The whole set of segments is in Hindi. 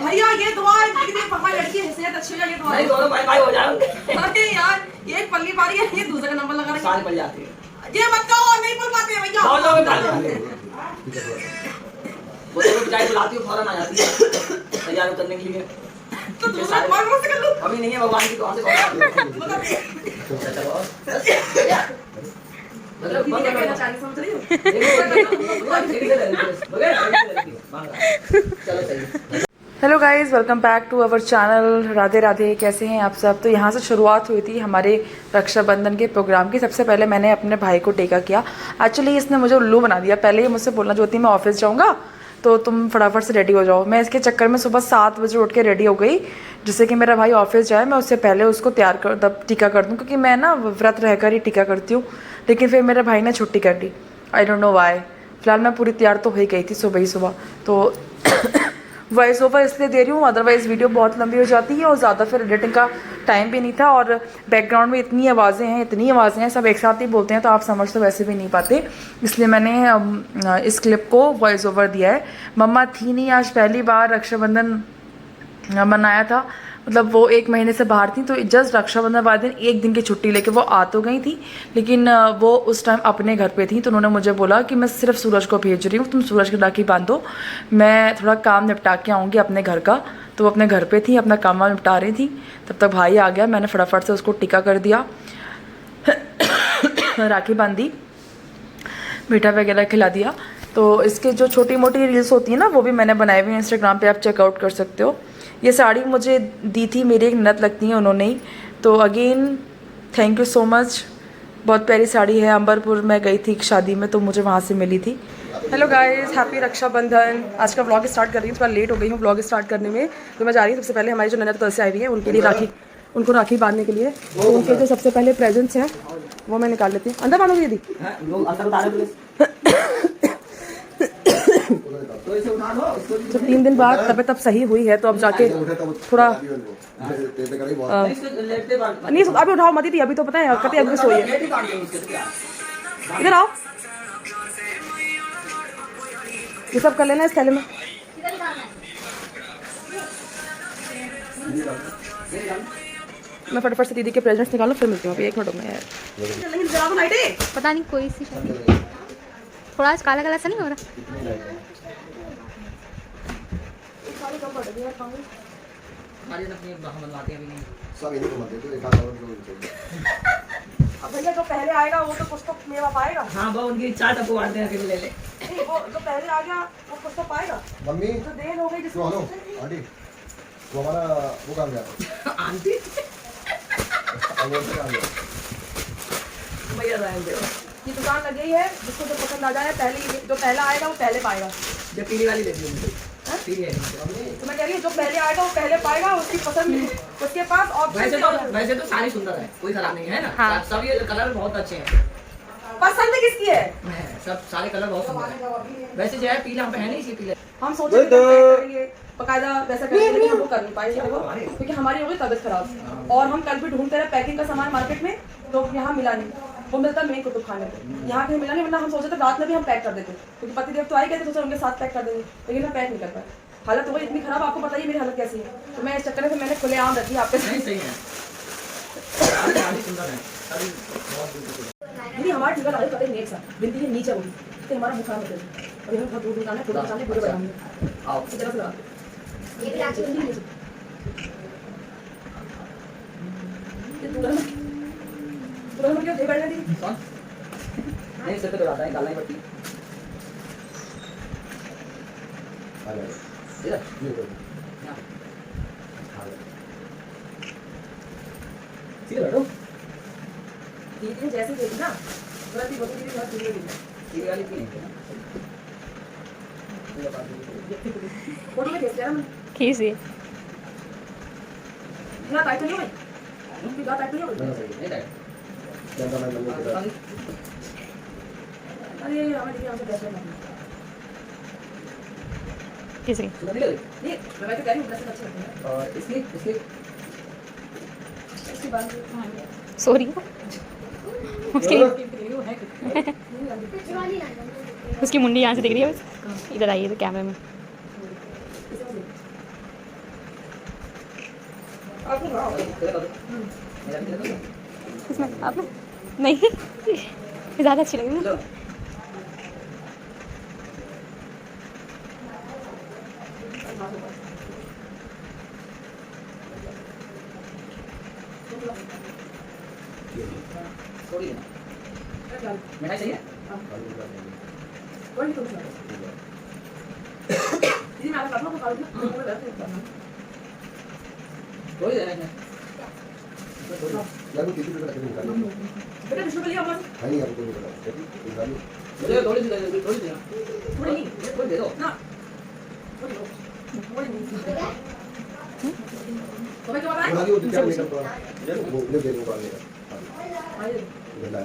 भैया ये दुआ है कि पापा लड़की हैसियत अच्छी हो जाए, ये दुआ नहीं दोनों भाई भाई हो जाएंगे। अरे यार ये एक पल्ली पारी है, ये दूसरे का नंबर लगा रहे साल पड़ जाती है। ये मत कहो, नहीं बोल पाते हैं भैया। बहुत लोग डाल देंगे। वो तो चाय बुलाती हूँ फौरन आ जाती है तैयार उतरने के लिए। तो दूसरा कौन से कर लूं? अभी नहीं है भगवान की दुआ से मतलब क्या कहना चाह रही समझ रही हो? चलो सही। Hello guys, welcome back to our channel. Radhe Radhe, कैसे हैं आप सब। तो यहाँ से शुरुआत हुई थी हमारे रक्षाबंधन के प्रोग्राम की। सबसे पहले मैंने अपने भाई को टेका किया। एक्चुअली इसने मुझे उल्लू बना दिया। पहले ही मुझसे बोलना, ज्योति मैं ऑफिस जाऊँगा तो तुम फटाफट से रेडी हो जाओ। मैं इसके चक्कर में सुबह 7 बजे उठ के रेडी हो गई, जिससे कि मेरा भाई ऑफिस जाए, मैं उससे पहले उसको तैयार कर तब टीका कर दूँ, क्योंकि मैं ना व्रत रहकर ही टीका करती हूँ। लेकिन फिर मेरे भाई ने छुट्टी कर दी, आई डोंट नो वाई। फिलहाल मैं पूरी तैयार तो हो ही गई थी सुबह ही सुबह। तो वॉइस ओवर इसलिए दे रही हूँ, अदरवाइज़ वीडियो बहुत लंबी हो जाती है और ज़्यादा फिर एडिटिंग का टाइम भी नहीं था। और बैकग्राउंड में इतनी आवाज़ें हैं, सब एक साथ ही बोलते हैं तो आप समझ तो वैसे भी नहीं पाते, इसलिए मैंने इस क्लिप को वॉइस ओवर दिया है। मम्मा थी नहीं, आज पहली बार रक्षाबंधन मनाया था। मतलब वो 1 महीने से बाहर थी, तो जस्ट रक्षाबंधन वाले दिन 1 दिन की छुट्टी लेके वो आ तो गई थी, लेकिन वो उस टाइम अपने घर पे थी। तो उन्होंने मुझे बोला कि मैं सिर्फ सूरज को भेज रही हूँ, तुम सूरज की राखी बांधो, मैं थोड़ा काम निपटा के आऊँगी अपने घर का। तो वो अपने घर पे थी, अपना काम वाम निपटा रही थी। तब तक भाई आ गया, मैंने फटाफट से उसको टिका कर दिया, राखी बांधी, मीठा वगैरह खिला दिया। तो इसके जो छोटी मोटी रील्स होती हैं ना, वो भी मैंने बनाई हुई है इंस्टाग्राम पे, आप चेकआउट कर सकते हो। ये साड़ी मुझे दी थी, मेरी एक ननद लगती है उन्होंने ही। तो again thank you so much. बहुत प्यारी साड़ी है। अंबरपुर में गई थी एक शादी में, तो मुझे वहाँ से मिली थी। Hello guys, happy Raksha Bandhan. आज का व्लॉग स्टार्ट कर रही हूँ, थोड़ा लेट हो गई हूँ व्लॉग स्टार्ट करने में। तो मैं जा रही हूँ, सबसे पहले हमारी जो ननद कल से आई हुई है उनके लिए राखी, उनको राखी बांधने के लिए। तो उनके जो सबसे पहले प्रेजेंट्स हैं वो मैं निकाल लेती हूँ। अंदर बांधोगी दीदी? जब 3 दिन बाद तबीयत अब सही हुई है तो अब जाके थोड़ा नहीं, अभी उठाओ मत दीदी, अभी तो पता है कते अभी सोई है। इधर आओ, ये सब कर लेना इस थैले में। मैं फटाफट से दीदी के प्रेजेंट्स निकालूं, फिर मिलती हूँ। अभी 1 मिनट में यार, पता नहीं कोई सी थोड़ा आज काला काला सा नहीं हो रहा। अब भैया जो पहले आएगा वो तो कुछ तो मेवा पाएगा। हाँ वो उनकी इच्छा है, वो बांटते हैं अकेले ले ले। नहीं, वो जो पहले आ गया वो कुछ तो पाएगा। मम्मी तो देर हो गई जिसको। आंटी वो हमारा वो काम गया आंटी भैया ये दुकान लग गई है, जिसको जो पसंद आ जाए, पहले जो पहला आएगा वो पहले पाएगा। जो पीली वाली ले ली पीली है। तो मैं कह रही हूँ जो पहले आएगा वो पहले पाएगा, उसकी पसंद उसके पास ऑप्शन। वैसे तो सारी सुंदर है, कोई खराब नहीं है ना। हाँ। सब ये कलर बहुत अच्छे हैं। पसंद किसकी है? सब सारे कलर बहुत सुंदर है। वैसे जो है पीला हम पहने इसी पीले। हम सोचे थे करेंगे बकायदा वैसा करेंगे, लेकिन हम वो कर नहीं पाए क्योंकि हमारी हो गई तबीयत खराब। और हम कल भी ढूंढते रहे पैकिंग का सामान मार्केट में, तो यहाँ मिला नहीं। वो मिलता मेन कुतुब खाने पे, यहाँ कहीं मिला नहीं। वरना हम सोचे थे रात में भी हम पैक कर देते, क्योंकि पतिदेव तो आए गए थे, सोचे उनके साथ पैक कर देंगे, लेकिन हम पैक नहीं कर पाए। हालत हो गई इतनी खराब, आपको बताइए मेरी हालत कैसी है। तो मैं इस चक्कर में मैंने खुलेआम रखी आपके। नहीं सही है, सुंदर है दीदी। हमारा टीका लगा कतई नेट सा बिंदी के नीचे होगी, तो हमारा मुख खराब हो जाएगा। और यहाँ बहुत दूर जाना है, पूरे सामने पूरे बनाएंगे। आओ इसी तरह से लगा ये भी लाच नहीं है। ये पूरा हम क्यों दे बैठने दी? नहीं सिर पे तो आता है, काला ही पट्टी इधर सीधे बैठो। दीदी जैसे देखी ना गलती होती थी, बहुत सीधी देखी सीधे वाली की फोटो में कैसे यार खींचिए। ना टाइट नहीं हुई, उनकी बात टाइट नहीं हुई। नहीं टाइट। अरे हमें देखिए हमसे बैठे ना किसी नहीं, मैं तो कह रही हूँ ड्रेस अच्छे लगते हैं। और इसकी इसके बाद सॉरी उसकी उसकी मुंडी यहाँ से दिख रही है बस। इधर आइए तो कैमरे में। इसमें आप नहीं ज़्यादा अच्छी लगी मुझे। थोड़ी देना। मिठाई सही है? वही तो दीदी मैं आपको अपना को काट दूं मैं वैसे करना थोड़ी देना इसमें। यार वो किसी तरह के निकाल बेटा विष्णु के लिए हमारे है नहीं आपको नहीं पता निकाल मुझे थोड़ी सी देना। थोड़ी नहीं थोड़ी दे दो। ना थोड़ी नहीं तो मैं क्या बताएं बना दियो क्या मेकअप का वो ले दे निकाल लेगा आइए गला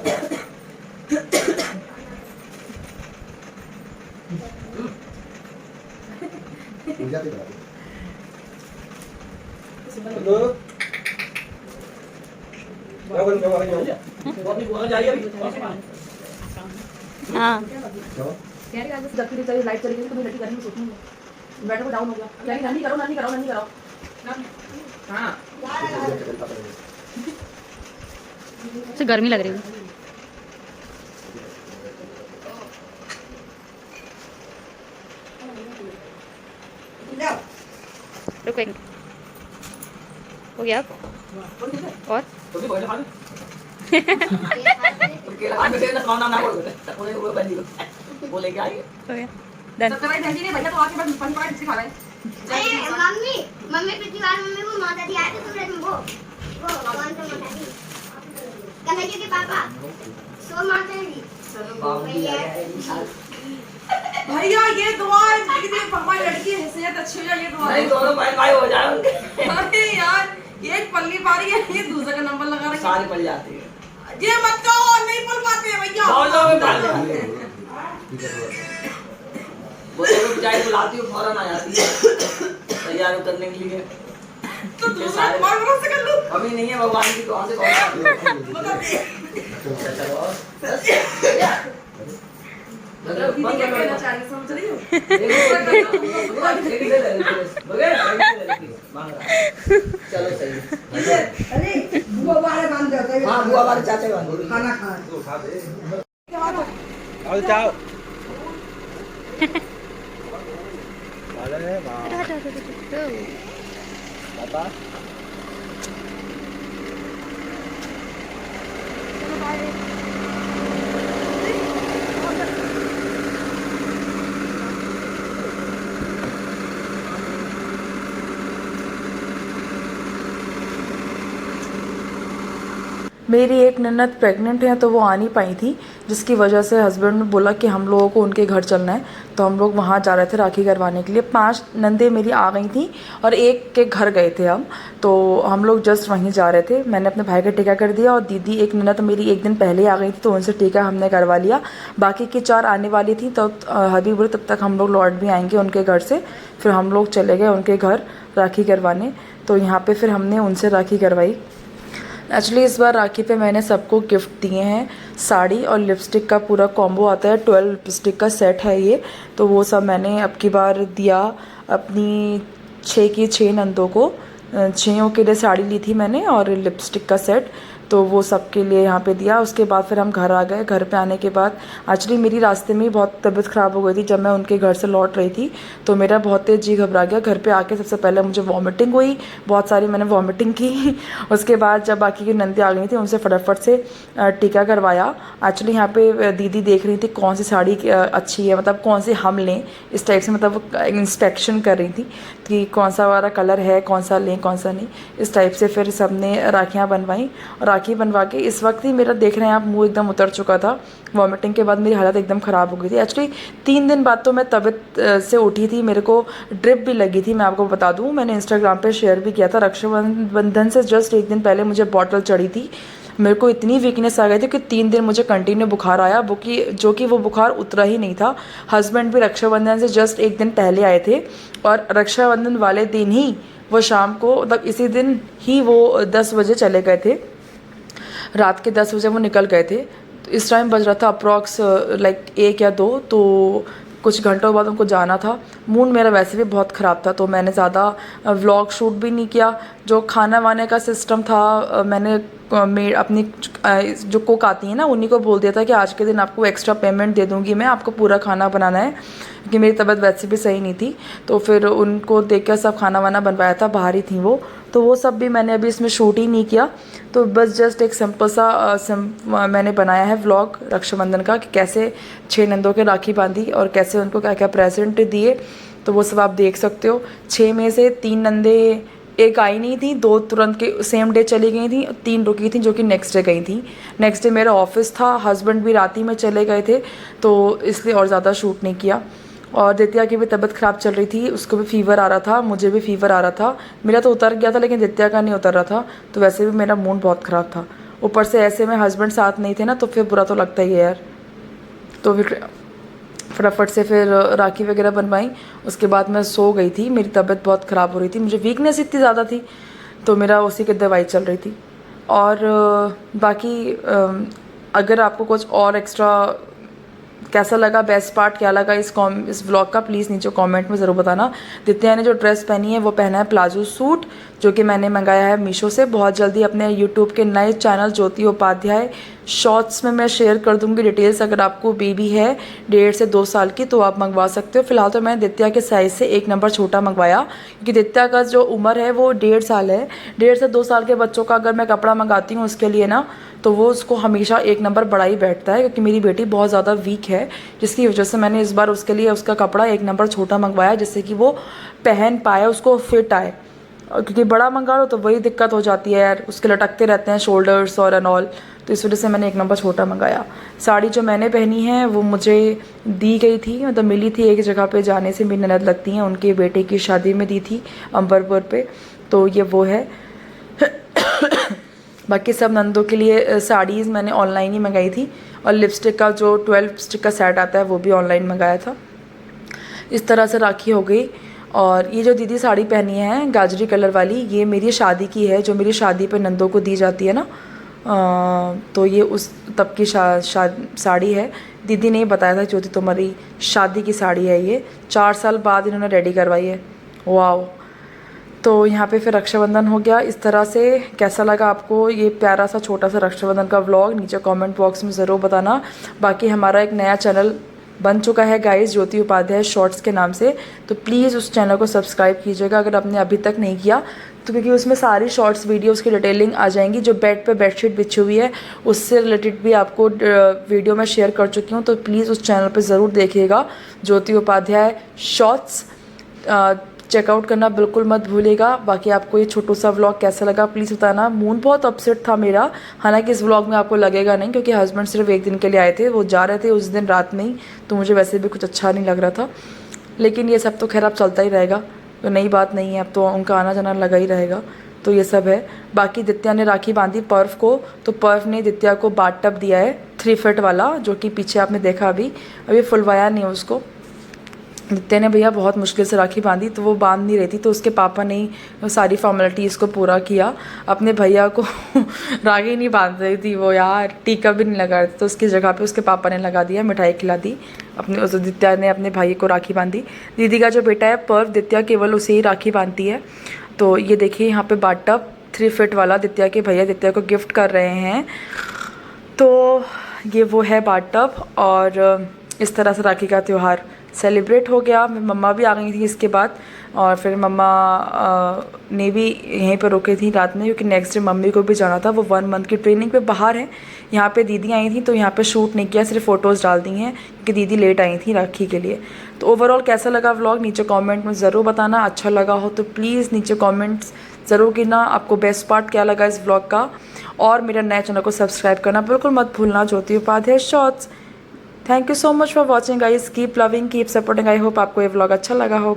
जाते बना दो वो अपनी बुआ जाइए अभी। हाँ जब फिर चाहिए लाइट चली गई तो मैं लड़की करने में सोचूंगी बैटर को डाउन हो गया क्या नहीं करो नहीं करो नहीं करो हाँ तो गर्मी लग रही है। रुको एक मिनट। हो गया और तो भी बोले खाने केला खाने से ना खाना ना बोल बेटे उन्हें वो बंदी को वो लेके आई हो गया डन। सब कराई बहन जी ने भैया तो आके बस पंच पार्ट सिखा रहे हैं मम्मी मम्मी पिछली बार मम्मी को माता दी आए थे तुमने वो भगवान से माता दी कन्हैया के पापा सो माता दी भैया ये दुआ है कि हमारी लड़की की हैसियत अच्छी हो जाए ये दुआ नहीं दोनों भाई भाई हो जाए उनके अरे यार ये एक पल्ली पारी है ये दूसरे का नंबर लगा रखा सारी पड़ जाती है ये मत कहो नहीं पल पाते हैं भैया बहुत लोग पड़ जाते हैं वो लोग चाय बुलाती हो फौरन आ जाती है तैयार करने के लिए तो दूसरा कौन भरोसा कर लूं अभी नहीं है भगवान की दुआ से कौन आती है दीदी क्या कहना चाह रही समझ रही हो चलो सही अरे बुआ बारे बांध दो हाँ बुआ वाले चाचा बांध खाना खा मेरी एक ननद प्रेग्नेंट है तो वो आ नहीं पाई थी, जिसकी वजह से हस्बैंड ने बोला कि हम लोगों को उनके घर चलना है, तो हम लोग वहाँ जा रहे थे राखी करवाने के लिए। 5 नंदे मेरी आ गई थी और एक के घर गए थे हम, तो हम लोग जस्ट वहीं जा रहे थे। मैंने अपने भाई का टीका कर दिया और दीदी एक ननद मेरी एक दिन पहले आ गई थी तो उनसे टीका हमने करवा लिया। बाकी की 4 आने वाली थी तो हबी बोले तब तक हम लोग लौट भी आएंगे उनके घर से। फिर हम लोग चले गए उनके घर राखी करवाने, तो यहाँ पर फिर हमने उनसे राखी करवाई। एक्चुअली इस बार राखी पे मैंने सबको गिफ्ट दिए हैं, साड़ी और लिपस्टिक का पूरा कॉम्बो आता है, 12 लिपस्टिक का सेट है ये, तो वो सब मैंने अब की बार दिया अपनी 6 की 6 नंदों को। 6 के लिए साड़ी ली थी मैंने और लिपस्टिक का सेट, तो वो सबके लिए यहाँ पे दिया। उसके बाद फिर हम घर आ गए। घर पे आने के बाद एक्चुअली मेरी रास्ते में ही बहुत तबीयत ख़राब हो गई थी। जब मैं उनके घर से लौट रही थी तो मेरा बहुत तेज़ जी घबरा गया। घर पे आके सबसे पहले मुझे वॉमिटिंग हुई, बहुत सारी मैंने वॉमिटिंग की। उसके बाद जब बाकी की नंदी आ गई थी उनसे फटाफट से टीका करवाया। एक्चुअली यहाँ पे दीदी देख रही थी कौन सी साड़ी अच्छी है, मतलब कौन सी हम लें, इस टाइप से मतलब इंस्पेक्शन कर रही थी कि कौन सा वाला कलर है, कौन सा लें कौन सा नहीं, इस टाइप से फिर सबने राखियाँ बनवाई। और राखी बनवा के इस वक्त ही मेरा देख रहे हैं आप मुंह एकदम उतर चुका था। वॉमिटिंग के बाद मेरी हालत एकदम ख़राब हो गई थी। एक्चुअली 3 दिन बाद तो मैं तबीयत से उठी थी, मेरे को ड्रिप भी लगी थी। मैं आपको बता दूं, मैंने इंस्टाग्राम पे शेयर भी किया था। रक्षाबंधन से जस्ट 1 दिन पहले मुझे बॉटल चढ़ी थी। मेरे को इतनी वीकनेस आ गई थी कि 3 दिन मुझे कंटिन्यू बुखार आया, जो कि वो बुखार उतरा ही नहीं था। हस्बैंड भी रक्षाबंधन से जस्ट 1 दिन पहले आए थे और रक्षाबंधन वाले दिन ही वो शाम को, मतलब इसी दिन ही वो 10 बजे चले गए थे। रात के 10 बजे वो निकल गए थे। तो इस टाइम बज रहा था अप्रॉक्स लाइक 1 या 2, तो कुछ घंटों बाद उनको जाना था। मूड मेरा वैसे भी बहुत ख़राब था, तो मैंने ज़्यादा व्लॉग शूट भी नहीं किया। जो खाना वाने का सिस्टम था मैंने अपनी जो कुक आती है ना उन्हीं को बोल दिया था कि आज के दिन आपको एक्स्ट्रा पेमेंट दे दूँगी मैं, आपको पूरा खाना बनाना है, क्योंकि मेरी तबीयत वैसे भी सही नहीं थी। तो फिर उनको देखकर सब खाना वाना बनवाया था, बाहर ही थी वो, तो वो सब भी मैंने अभी इसमें शूट ही नहीं किया। तो बस जस्ट एक सिंपल सा मैंने बनाया है व्लॉग रक्षाबंधन का कि कैसे 6 नंदों के राखी बांधी और कैसे उनको क्या क्या प्रेजेंट दिए, तो वो सब आप देख सकते हो। 6 में से 3 नंदे, एक आई नहीं थी, 2 तुरंत के सेम डे चली गई थी, 3 रुकी थी जो कि नेक्स्ट डे गई थी। नेक्स्ट डे मेरा ऑफिस था, हस्बैंड भी रात ही में चले गए थे, तो इसलिए और ज़्यादा शूट नहीं किया। और दित्या की भी तबीयत ख़राब चल रही थी, उसको भी फीवर आ रहा था, मुझे भी फीवर आ रहा था। मेरा तो उतर गया था लेकिन दित्या का नहीं उतर रहा था, तो वैसे भी मेरा मूड बहुत ख़राब था। ऊपर से ऐसे में हस्बैंड साथ नहीं थे ना, तो फिर बुरा तो लगता ही है यार। तो फिर फटाफट से फिर राखी वगैरह बनवाई, उसके बाद मैं सो गई थी। मेरी तबीयत बहुत ख़राब हो रही थी, मुझे वीकनेस इतनी ज़्यादा थी, तो मेरा उसी की दवाई चल रही थी। और बाकी अगर आपको कुछ और एक्स्ट्रा कैसा लगा, बेस्ट पार्ट क्या लगा इस व्लॉग का, प्लीज़ नीचे कमेंट में ज़रूर बताना। दित्या ने जो ड्रेस पहनी है वो पहना है प्लाजो सूट, जो कि मैंने मंगाया है मीशो से। बहुत जल्दी अपने यूट्यूब के नए चैनल ज्योति उपाध्याय शॉर्ट्स में मैं शेयर कर दूंगी डिटेल्स। अगर आपको बेबी है 1.5 से 2 साल की तो आप मंगवा सकते हो। फिलहाल तो मैंने दित्या के साइज़ से 1 नंबर छोटा मंगवाया, क्योंकि दित्या का जो उम्र है वो 1.5 साल है। 1.5 से 2 साल के बच्चों का अगर मैं कपड़ा मंगाती हूँ उसके लिए ना, तो वो उसको हमेशा 1 नंबर बड़ा ही बैठता है, क्योंकि मेरी बेटी बहुत ज़्यादा वीक है, जिसकी वजह से मैंने इस बार उसके लिए उसका कपड़ा 1 नंबर छोटा मंगवाया, जिससे कि वो पहन पाए, उसको फिट आए। क्योंकि बड़ा मंगा लो तो वही दिक्कत हो जाती है यार, उसके लटकते रहते हैं शोल्डर्स और एंड ऑल, तो इस वजह से मैंने 1 नंबर छोटा मंगाया। साड़ी जो मैंने पहनी है वो मुझे दी गई थी, मतलब मिली थी एक जगह पे जाने से, मेरी ननद लगती हैं, उनके बेटे की शादी में दी थी अंबरपुर पे, तो ये वो है। बाकी सब नंदों के लिए साड़ीज़ मैंने ऑनलाइन ही मंगाई थी, और लिपस्टिक का जो 12 लिपस्टिक का सेट आता है वो भी ऑनलाइन मंगाया था। इस तरह से राखी हो गई। और ये जो दीदी साड़ी पहनी है गाजरी कलर वाली, ये मेरी शादी की है, जो मेरी शादी पे नंदों को दी जाती है ना, तो ये उस तब की साड़ी है। दीदी ने बताया था ज्योति तुम्हारी शादी की साड़ी है ये, 4 साल बाद इन्होंने रेडी करवाई है। वाओ। तो यहाँ पे फिर रक्षाबंधन हो गया इस तरह से। कैसा लगा आपको ये प्यारा सा छोटा सा रक्षाबंधन का व्लॉग, नीचे कमेंट बॉक्स में ज़रूर बताना। बाकी हमारा एक नया चैनल बन चुका है गाइस, ज्योति उपाध्याय शॉर्ट्स के नाम से, तो प्लीज़ उस चैनल को सब्सक्राइब कीजिएगा अगर आपने अभी तक नहीं किया, तो क्योंकि उसमें सारी शॉर्ट्स वीडियोस की डिटेलिंग आ जाएंगी। जो बेड पे बेडशीट बिछी हुई है उससे रिलेटेड भी आपको वीडियो में शेयर कर चुकी हूँ, तो प्लीज़ उस चैनल पे ज़रूर देखिएगा, ज्योति उपाध्याय शॉर्ट्स। चेकआउट करना बिल्कुल मत भूलिएगा। बाकी आपको ये छोटू सा व्लॉग कैसा लगा प्लीज़ बताना। मूड बहुत अपसेट था मेरा, हालांकि इस व्लॉग में आपको लगेगा नहीं, क्योंकि हस्बैंड सिर्फ 1 दिन के लिए आए थे, वो जा रहे थे उस दिन रात में ही, तो मुझे वैसे भी कुछ अच्छा नहीं लग रहा था। लेकिन ये सब तो खैर अब चलता ही रहेगा, तो नई बात नहीं है, अब तो उनका आना जाना लगा ही रहेगा, तो ये सब है। बाकी दित्या ने राखी बांधी पर्व को, तो पर्व ने दित्या को बाथ टब दिया है 3 फीट वाला, जो कि पीछे आपने देखा अभी फुलवाया नहीं उसको। दित्या ने भैया बहुत मुश्किल से राखी बांधी, तो वो बांध नहीं रही थी, तो उसके पापा ने सारी फॉर्मेलिटीज़ को पूरा किया। अपने भैया को राखी नहीं बांध रही थी वो यार, टीका भी नहीं लगा रही थी, तो उसकी जगह पे उसके पापा ने लगा दिया, मिठाई खिला दी। अपने दित्या ने अपने भाई को राखी बांधी। दीदी का जो बेटा है पर्व, दित्या केवल उसे ही राखी बांधती है। तो ये देखिए यहाँ पे बाथ टब 3 फीट वाला दित्या के भैया दित्या को गिफ्ट कर रहे हैं, तो ये वो है बाथ टब। और इस तरह से राखी का त्यौहार सेलिब्रेट हो गया। मम्मा भी आ गई थी इसके बाद, और फिर मम्मा ने भी यहीं पर रुकी थी रात में, क्योंकि नेक्स्ट डे मम्मी को भी जाना था, वो 1 मंथ की ट्रेनिंग पे बाहर है। यहाँ पे दीदी आई थी, तो यहाँ पे शूट नहीं किया, सिर्फ फ़ोटोज़ डाल दी हैं, क्योंकि दीदी लेट आई थी राखी के लिए। तो ओवरऑल कैसा लगा व्लॉग नीचे कमेंट में ज़रूर बताना। अच्छा लगा हो तो प्लीज़ नीचे कमेंट्स ज़रूर कीजिए आपको बेस्ट पार्ट क्या लगा इस व्लॉग का, और मेरा नए चैनल को सब्सक्राइब करना बिल्कुल मत भूलना, Jyoti Upadhyay shorts. Thank you so much for watching guys, keep loving, keep supporting. I hope आपको ये व्लॉग अच्छा लगा हो।